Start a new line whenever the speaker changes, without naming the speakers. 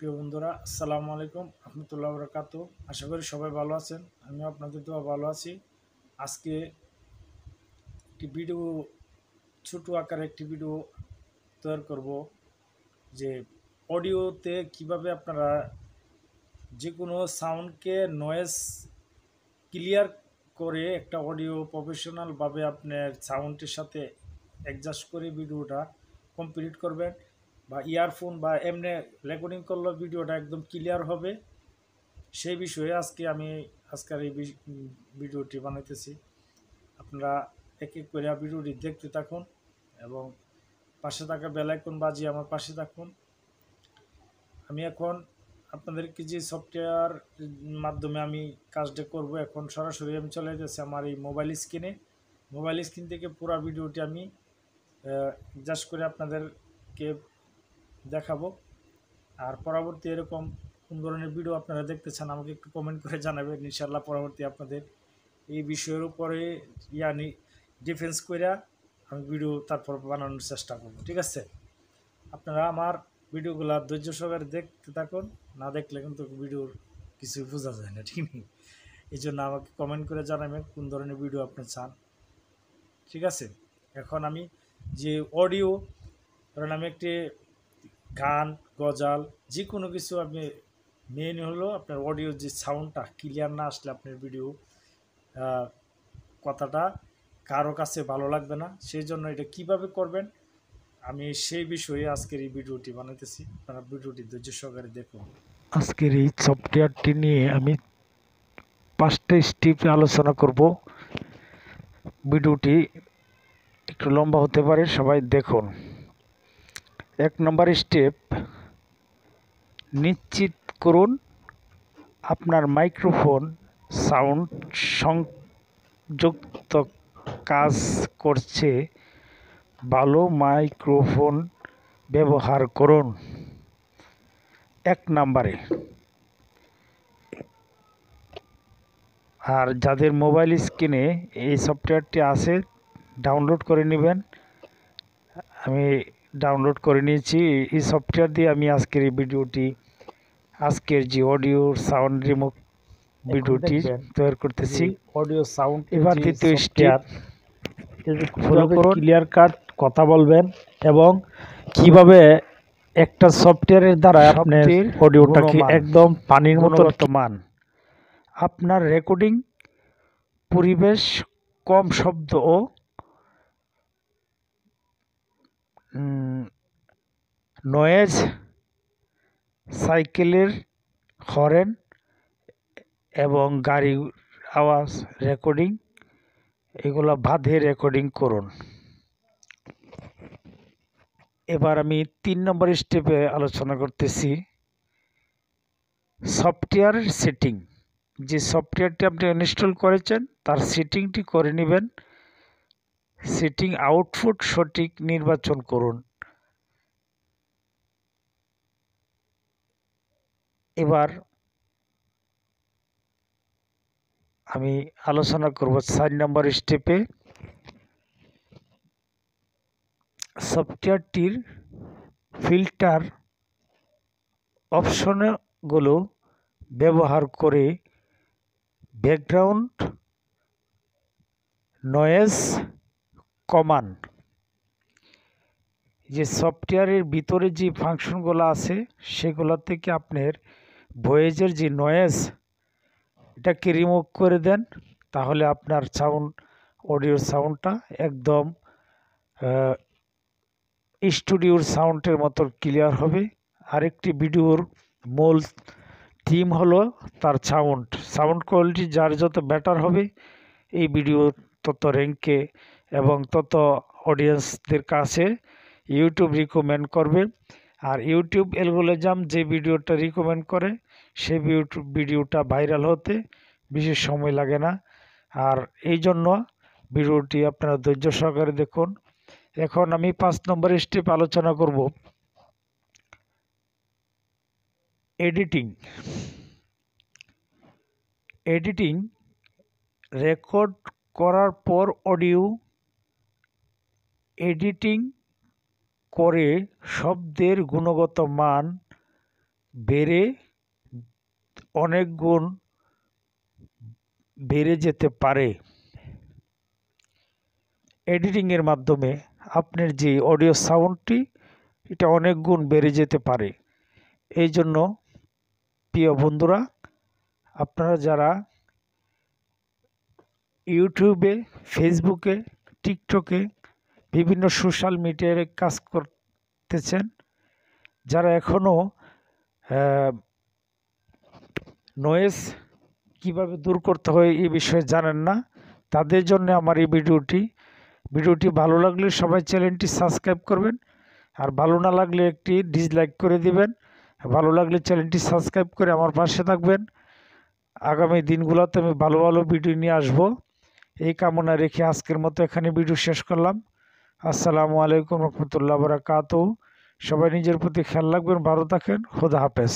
প্রিয় বন্ধুরা, আসসালামু আলাইকুম রহমতুল্লাহ বরকাত। আশা করি সবাই ভালো আছেন। আমিও আপনাদের দোয়া ভালো আছি। আজকে একটি ভিডিও, ছোট আকারে একটি ভিডিও তৈরি করব যে অডিওতে কিভাবে আপনারা যে কোনো সাউন্ডকে নয়েজ ক্লিয়ার করে একটা অডিও প্রফেশনালভাবে আপনার সাউন্ডের সাথে অ্যাডজাস্ট করে ভিডিওটা কমপ্লিট করবেন, বা ইয়ারফোন বা এমনি রেকর্ডিং করলে ভিডিওটা একদম ক্লিয়ার হবে। সেই বিষয়ে আমি আজকের এই ভিডিওটি বানাইতেছি। আপনারা এক এক করে ভিডিওটি দেখতে থাকুন এবং পাশে থাকা বেল আইকন বাজিয়ে আমার পাশে থাকুন। আমি এখন আপনাদেরকে যে সফটওয়্যার মাধ্যমে আমি কাজটা করব, এখন সরাসরি আমি চলে যাচ্ছি আমার এই মোবাইল স্ক্রিন থেকে পুরো ভিডিওটি আমি জাস্ট করে আপনাদেরকে দেখাবো। আর পরবর্তী এরকম কোন ধরনের ভিডিও আপনারা দেখতে চান আমাকে একটু কমেন্ট করে জানাবেন। ইনশাআল্লাহ পরবর্তী আপনাদের এই বিষয়ের উপরে ডিফেন্স করে আমি ভিডিও তারপর বানানোর চেষ্টা করব। ঠিক আছে, আপনারা আমার ভিডিওগুলো ধৈর্য সহকারে দেখতে থাকুন, না দেখলে কিন্তু ভিডিওর কিছু বোঝা যায় না। ঠিক নেই, এই জন্য আমাকে কমেন্ট করে জানাবেন কোন ধরনের ভিডিও আপনি চান। ঠিক আছে, এখন আমি যে অডিও, কারণ আমি একটি গান, গজাল, যে কোনো কিছু আপনি মেন হলো আপনার অডিও যে সাউন্ডটা ক্লিয়ার না আসলে আপনার ভিডিও কথাটা কারো কাছে ভালো লাগবে না। সেই জন্য এটা কিভাবে করবেন আমি সেই বিষয়ে আজকের এই ভিডিওটি বানাইতেছি। আপনারা ভিডিওটি ধৈর্য সহকারে দেখুন।
আজকের এই সফটওয়্যারটি নিয়ে আমি 5টা স্টেপে আলোচনা করব। ভিডিওটি একটু লম্বা হতে পারে, সবাই দেখুন। 1 নম্বর স্টেপ, নিশ্চিত করুন আপনার মাইক্রোফোন সাউন্ড সংযুক্ত কাজ করছে। ভালো মাইক্রোফোন ব্যবহার করুন। 1 নম্বরে, আর যাদের মোবাইল স্ক্রিনে এই সফটওয়্যারটি আছে ডাউনলোড করে নেবেন। আমি ডাউনলোড করে নিয়েছি। এই সফটওয়্যার দিয়ে আমি আজকের যে অডিও সাউন্ড রিমুভ ভিডিওটি তৈরি করতেছি।
অডিও সাউন্ড
এবার দ্বিতীয় স্টেপ
ফলো করুন। ক্লিয়ার কাট কথা বলবেন এবং কিভাবে একটা সফটওয়্যারের দ্বারা আপনার অডিওটাকে একদম পানির মতো
মান। আপনার রেকর্ডিং পরিবেশ কম শব্দ ও নয়েজ, সাইকেলের হর্ন এবং গাড়ির আওয়াজ রেকর্ডিং, এগুলো বাদে রেকর্ডিং করুন। এবার আমি 3 নম্বর স্টেপে আলোচনা করতেছি সফটওয়্যার সেটিং। যে সফটওয়্যারটি আপনি ইনস্টল করেছেন তার সেটিংটি করে নেবেন। সেটিং আউটপুট সঠিক নির্বাচন করুন। এবার আমি আলোচনা করব 4 নম্বর স্টেপে সফটওয়্যারটির ফিল্টার অপশনগুলো ব্যবহার করে ব্যাকগ্রাউন্ড নয়েজ কমান। যে সফটওয়্যারের ভিতরে যে ফাংশনগুলো আছে সেগুলো থেকে আপনার ভয়েসের যে নয়েজ এটাকে রিমুভ করে দেন, তাহলে আপনার অডিওর সাউন্ডটা একদম স্টুডিওর সাউন্ডের মতো ক্লিয়ার হবে। আরেকটি ভিডিওর মূল থিম হলো তার সাউন্ড কোয়ালিটি যার যত বেটার হবে এই ভিডিও তত র্যাঙ্কে এবং তত অডিয়েন্সদের কাছে ইউটিউব রিকমেন্ড করবে। আর ইউটিউব অ্যালগরিদম যে ভিডিওটা রিকমেন্ড করে সেই ভিডিওটা ভাইরাল হতে বিশেষ সময় লাগে না। আর এই জন্য ভিডিওটি আপনারা ধৈর্য সহকারে দেখুন। এখন আমি 5 নম্বর স্টেপ আলোচনা করব এডিটিং। রেকর্ড করার পর অডিও এডিটিং করে শব্দের গুণগত মান বেড়ে অনেক গুণ বেড়ে যেতে পারে। এডিটিংয়ের মাধ্যমে আপনার যে অডিও সাউন্ডটি এটা অনেক গুণ বেড়ে যেতে পারে। এই জন্য প্রিয় বন্ধুরা, আপনারা যারা ইউটিউবে, ফেসবুকে, টিকটকে বিভিন্ন সোশ্যাল মিডিয়ায় কাজ করতেছেন, যারা এখনও নয়েজ কিভাবে দূর করতে হয় এই বিষয়ে জানেন না, তাদের জন্য আমার এই ভিডিওটি ভালো লাগলে সবাই চ্যানেলটি সাবস্ক্রাইব করবেন, আর ভালো না লাগলে একটি ডিসলাইক করে দিবেন। ভালো লাগলে চ্যানেলটি সাবস্ক্রাইব করে আমার পাশে থাকবেন। আগামী দিনগুলোতে আমি ভালো ভালো ভিডিও নিয়ে আসব, এই কামনা রেখে আজকের মতো এখানে ভিডিও শেষ করলাম। আসসালামু আলাইকুম রহমতুল্লাহ বারাকাতুহু। সবাই নিজের প্রতি খেয়াল রাখবেন, ভালো থাকেন, খোদা হাফেজ।